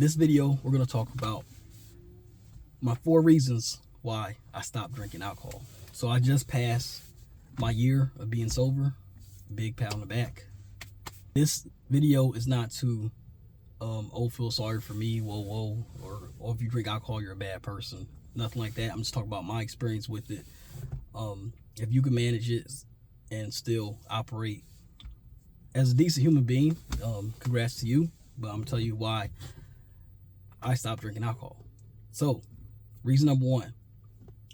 This video, we're going to talk about my 4 reasons why I stopped drinking alcohol. So I just passed my year of being sober. Big pat on the back. This video is not to feel sorry for me, or if you drink alcohol, you're a bad person. Nothing like that. I'm just talking about my experience with it. If you can manage it and still operate as a decent human being, congrats to you. But I'm going to tell you why I stopped drinking alcohol. So, reason number 1,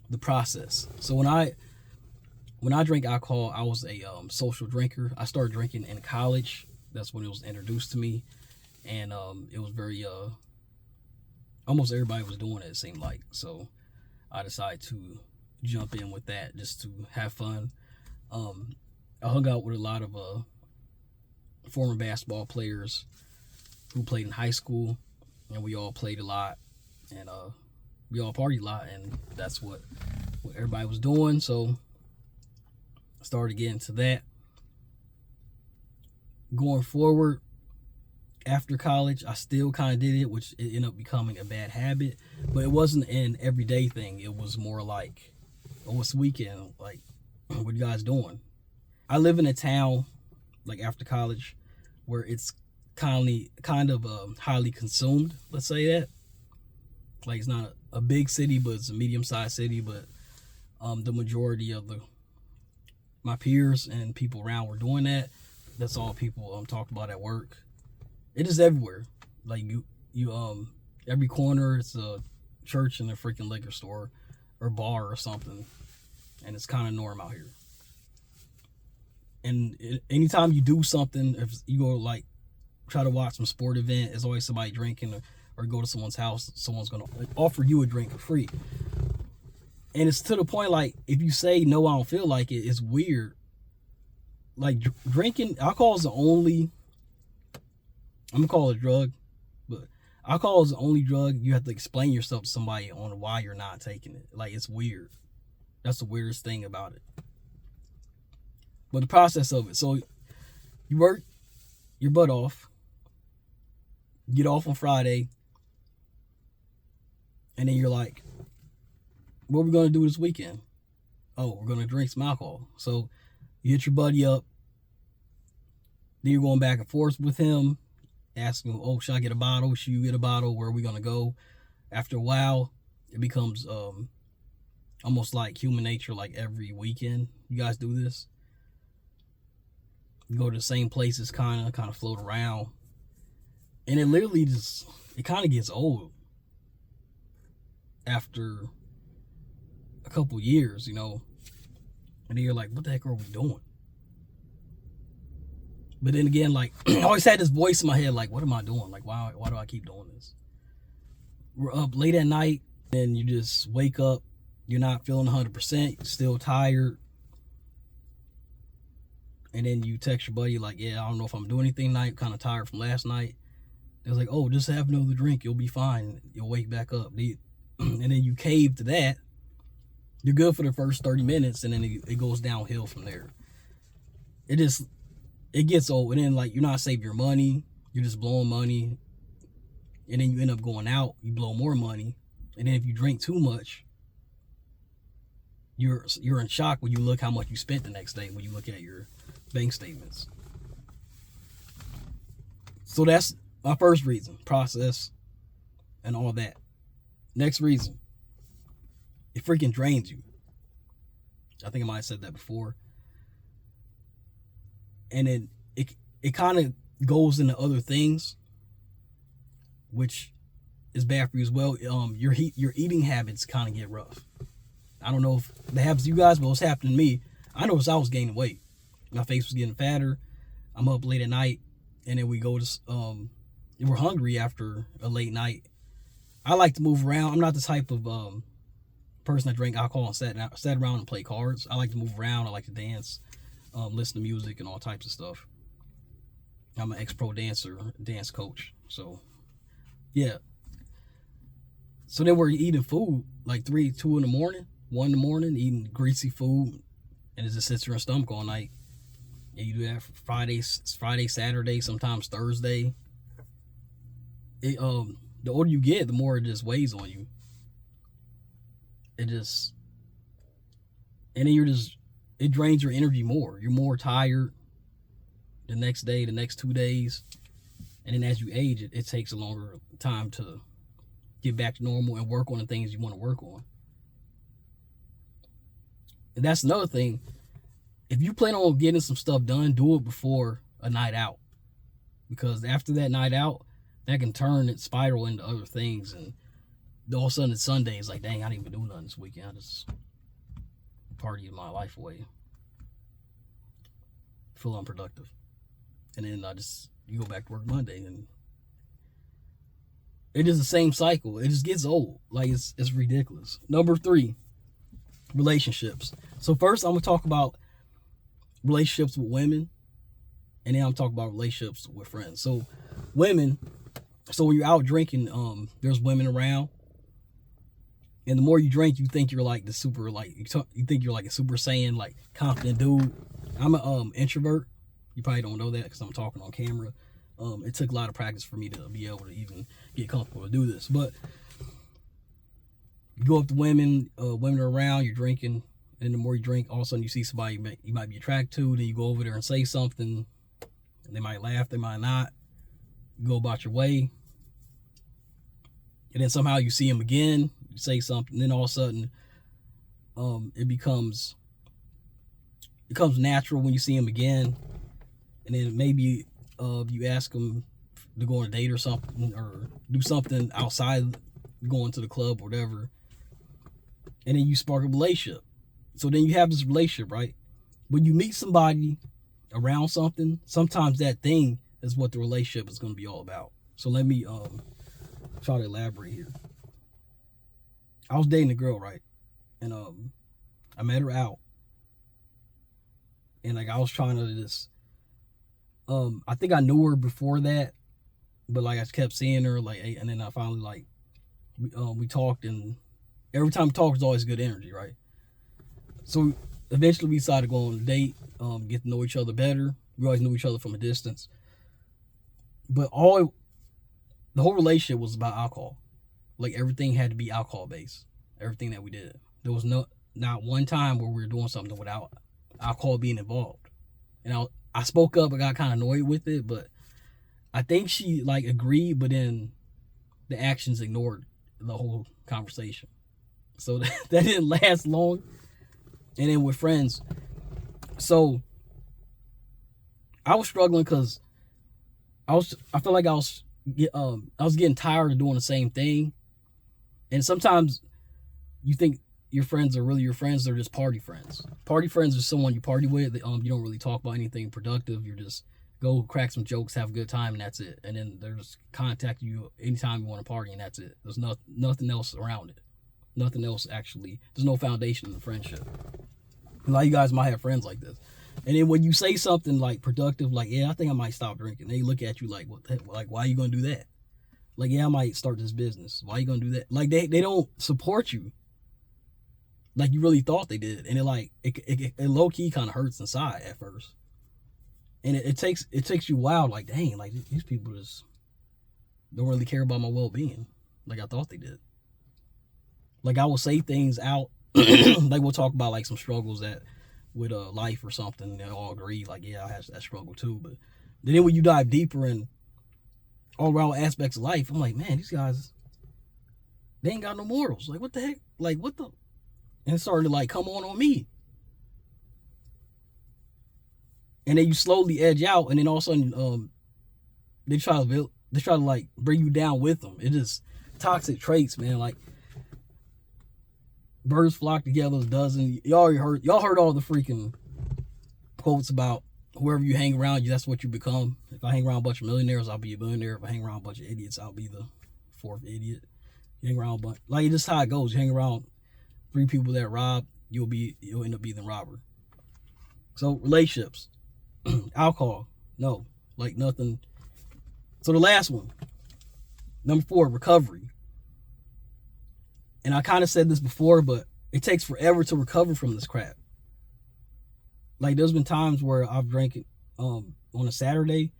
the process. So when I drank alcohol, I was a social drinker. I started drinking in college. That's when it was introduced to me, and it was very almost everybody was doing it, it seemed like. So I decided to jump in with that just to have fun. I hung out with a lot of former basketball players who played in high school, and we all played a lot, and we all partied a lot, and that's what everybody was doing. So I started getting into that. Going forward, after college, I still kind of did it, which it ended up becoming a bad habit, but it wasn't an everyday thing. It was more like, oh, it's weekend, like, what you guys doing? I live in a town, like, after college, where it's kind of highly consumed, let's say that. Like, it's not a big city, but it's a medium-sized city. But the majority of my peers and people around were doing that. That's all people talk about at work. It is everywhere. Like, you every corner, it's a church and a freaking liquor store or bar or something, and it's kind of norm out here. And anytime you do something, if you go like try to watch some sport event, there's always somebody drinking, or go to someone's house, someone's gonna offer you a drink for free. And it's to the point, like, if you say no, I don't feel like it, it's weird. Like, drinking alcohol is the only, I'm gonna call it a drug, but alcohol is the only drug you have to explain yourself to somebody on why you're not taking it. Like, it's weird. That's the weirdest thing about it. But the process of it, so you work your butt off, get off on Friday, and then you're like, what are we going to do this weekend? Oh, we're going to drink some alcohol. So you hit your buddy up, then you're going back and forth with him, asking him, oh, should I get a bottle? Should you get a bottle? Where are we going to go? After a while, it becomes almost like human nature. Like, every weekend you guys do this. You go to the same places, kind of float around, and it literally just, it kind of gets old after a couple years, and then you're like, what the heck are we doing? But then again, like, I always had this voice in my head, like, what am I doing? Like, why do I keep doing this? We're up late at night, and you just wake up, you're not feeling 100%, still tired. And then you text your buddy, like, yeah, I don't know if I'm doing anything tonight, kind of tired from last night. It was like, oh, just have another drink, you'll be fine. You'll wake back up. And then you cave to that. You're good for the first 30 minutes, and then it goes downhill from there. It gets old, and then, like, you're not saving your money. You're just blowing money. And then you end up going out, you blow more money. And then if you drink too much, you're in shock when you look how much you spent the next day, when you look at your bank statements. So that's my first reason, process and all that. Next reason, it freaking drains you. I think I might have said that before. And then it kind of goes into other things, which is bad for you as well. Your eating habits kind of get rough. I don't know if that happens to you guys, but what's happening to me, I noticed I was gaining weight. My face was getting fatter. I'm up late at night, and then we go to, we're hungry after a late night. I like to move around. I'm not the type of person that drank alcohol and sat around and play cards. I like to move around. I like to dance, listen to music and all types of stuff. I'm an ex-pro dancer, dance coach. So, yeah. So then we're eating food like 2 in the morning, 1 in the morning, eating greasy food, and it just sits in your stomach all night. And you do that for Friday, Saturday, sometimes Thursday. The the older you get, the more it just weighs on you. It just, and then it drains your energy more. You're more tired the next day, the next 2 days. And then as you age, it takes a longer time to get back to normal and work on the things you want to work on. And that's another thing. If you plan on getting some stuff done, do it before a night out. Because after that night out, that can turn and spiral into other things. And all of a sudden it's Sunday. It's like, dang, I didn't even do nothing this weekend. I just partied my life away. Feel unproductive. And then you go back to work Monday. And it is the same cycle. It just gets old. Like, it's ridiculous. Number 3, relationships. So first I'm going to talk about relationships with women. And then I'm talking about relationships with friends. So women, so when you're out drinking, there's women around. And the more you drink, you think you're like the super, like, you think you're like a super saiyan, like confident dude. I'm an introvert. You probably don't know that because I'm talking on camera. It took a lot of practice for me to be able to even get comfortable to do this. But you go up to women, women are around, you're drinking. And the more you drink, all of a sudden you see somebody you might be attracted to. Then you go over there and say something. And they might laugh, they might not. You go about your way. And then somehow you see them again. You say something. Then all of a sudden, it becomes natural when you see them again. And then maybe you ask them to go on a date or something, or do something outside going to the club or whatever. And then you spark a relationship. So then you have this relationship, right? When you meet somebody around something, sometimes that thing is what the relationship is going to be all about. So let me try to elaborate here. I was dating a girl, right? And I met her out. And like I was trying to just I think I knew her before that, but like I kept seeing her, like, and then I finally like we talked, and every time we talk is always good energy, right? So eventually we decided to go on a date, get to know each other better. We always knew each other from a distance, but the whole relationship was about alcohol. Like everything had to be alcohol based. Everything that we did, there was not one time where we were doing something without alcohol being involved. And I spoke up, I got kind of annoyed with it, but I think she like agreed, but then the actions ignored the whole conversation. So that didn't last long. And then with friends, so I was struggling because I feel like I was getting tired of doing the same thing. And sometimes you think your friends are really your friends, they're just party friends. Party friends are someone you party with. You don't really talk about anything productive. You just go crack some jokes, have a good time, and that's it. And then they're just contacting you anytime you want to party, and that's it. There's nothing else around it. Nothing else actually. There's no foundation in the friendship. A lot of you guys might have friends like this. And then when you say something like productive, like, yeah, I think I might stop drinking, they look at you like, what the heck? Like, why are you going to do that? Like, yeah, I might start this business. Why are you going to do that? Like, they don't support you like you really thought they did. And it low-key kind of hurts inside at first. And it takes you a while, like, dang, like, these people just don't really care about my well-being like I thought they did. Like, I will say things out, like, we'll talk about, like, some struggles that with life or something, and they all agree, like, yeah, I have that struggle too. But then when you dive deeper in all around aspects of life, I'm like, man, these guys, they ain't got no morals. Like, what the heck? Like, what the? And it started to, like, come on me. And then you slowly edge out, and then all of a sudden, they try to like bring you down with them. It is toxic traits, man. Like, birds flock together as a dozen. Y'all heard all the freaking quotes about whoever you hang around, that's what you become. If I hang around a bunch of millionaires, I'll be a billionaire. If I hang around a bunch of idiots, I'll be the fourth idiot. You hang around a bunch, like, it's just how it goes. You hang around 3 people that rob, you'll end up being the robber. So relationships, alcohol, no, like nothing. So the last one, number 4, recovery. And I kind of said this before, but it takes forever to recover from this crap. Like, there's been times where I've drank it on a Saturday.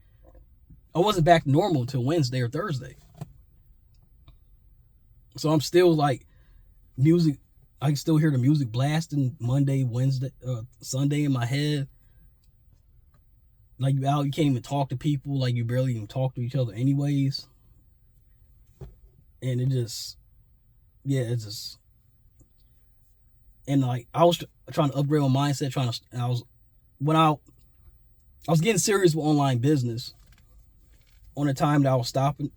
I wasn't back to normal until Wednesday or Thursday. So I'm still like music. I can still hear the music blasting Monday, Wednesday, Sunday in my head. Like you out, you can't even talk to people. Like you barely even talk to each other, anyways. And it just, yeah, it's just, and like I was trying to upgrade my mindset. I was getting serious with online business on the time that I was stopping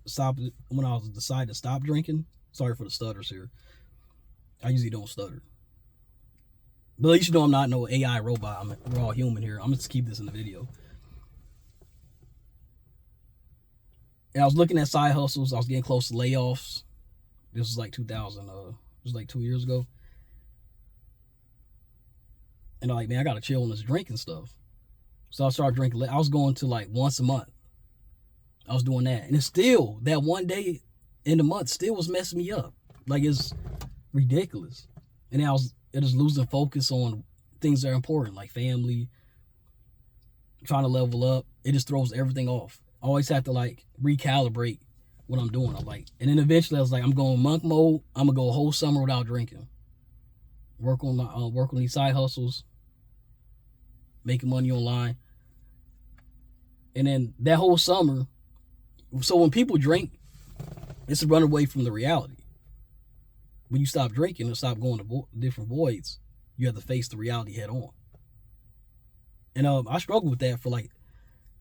when I was decided to stop drinking. Sorry for the stutters here. I usually don't stutter. But at least you know I'm not no AI robot. We're all human here. I'm going to just keep this in the video. And I was looking at side hustles. I was getting close to layoffs. This was like 2000. It was like 2 years ago. And I'm like, man, I got to chill on this drinking stuff. So I started drinking. I was going to like once a month. I was doing that. And it's still, that one day in the month still was messing me up. Like, it's ridiculous. And it was losing focus on things that are important, like family, trying to level up. It just throws everything off. I always have to like recalibrate what I'm doing. And then eventually I was like, I'm going monk mode. I'm gonna go a whole summer without drinking. Work on these side hustles, making money online. And then that whole summer, so when people drink, it's a run away from the reality. When you stop drinking and stop going to different voids, you have to face the reality head on. And I struggled with that for like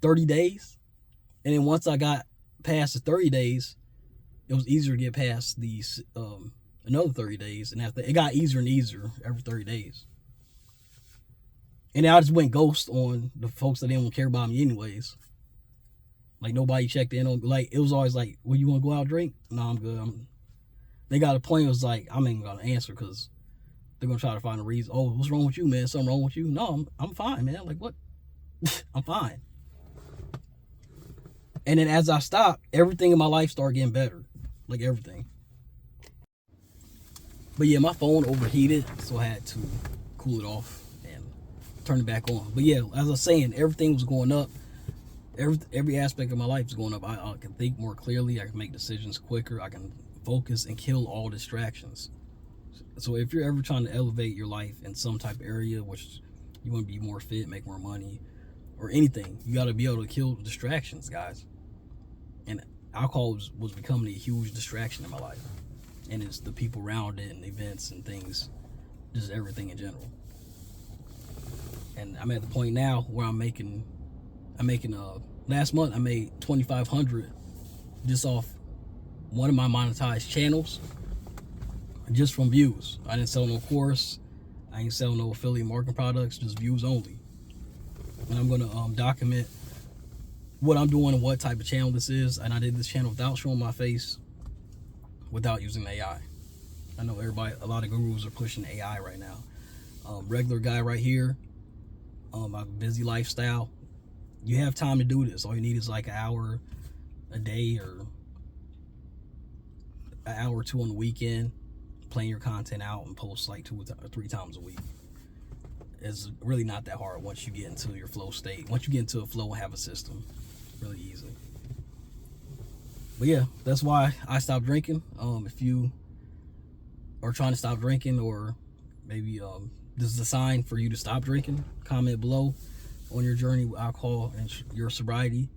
30 days. And then once I got past the 30 days, it was easier to get past these another 30 days. And after, it got easier and easier every 30 days. And I just went ghost on the folks that didn't care about me anyways. Like nobody checked in on me. Like it was always like, well, you want to go out and drink? No, I'm good. They got a point. It was like, I'm not even gonna answer because they're gonna try to find a reason. Oh, what's wrong with you, man? Something wrong with you? No, I'm fine, man. Like what? I'm fine. And then as I stopped, everything in my life started getting better. Like everything. But yeah, my phone overheated, so I had to cool it off and turn it back on. But yeah, as I was saying, everything was going up. Every aspect of my life is going up. I can think more clearly. I can make decisions quicker. I can focus and kill all distractions. So if you're ever trying to elevate your life in some type of area, which you want to be more fit, make more money, or anything, you got to be able to kill distractions, guys. And alcohol was becoming a huge distraction in my life. And it's the people around it and events and things, just everything in general. And I'm at the point now where I'm making last month I made $2,500 just off one of my monetized channels, just from views. I didn't sell no course, I ain't sell no affiliate marketing products, just views only. And I'm gonna document what I'm doing and what type of channel this is. And I did this channel without showing my face, without using AI. I know a lot of gurus are pushing AI right now. Regular guy right here, I have a busy lifestyle. You have time to do this. All you need is like an hour a day or an hour or two on the weekend, playing your content out and post like 2 or 3 times a week. It's really not that hard once you get into your flow state. Once you get into a flow and have a system, really easy. But yeah, that's why I stopped drinking. If you are trying to stop drinking, or maybe this is a sign for you to stop drinking, comment below on your journey with alcohol and your sobriety.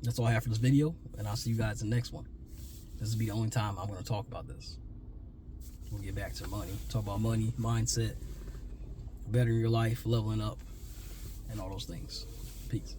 That's all I have for this video, and I'll see you guys in the next one. This will be the only time I'm going to talk about this. We'll get back to money. Talk about money, mindset, bettering your life, leveling up, and all those things. Peace.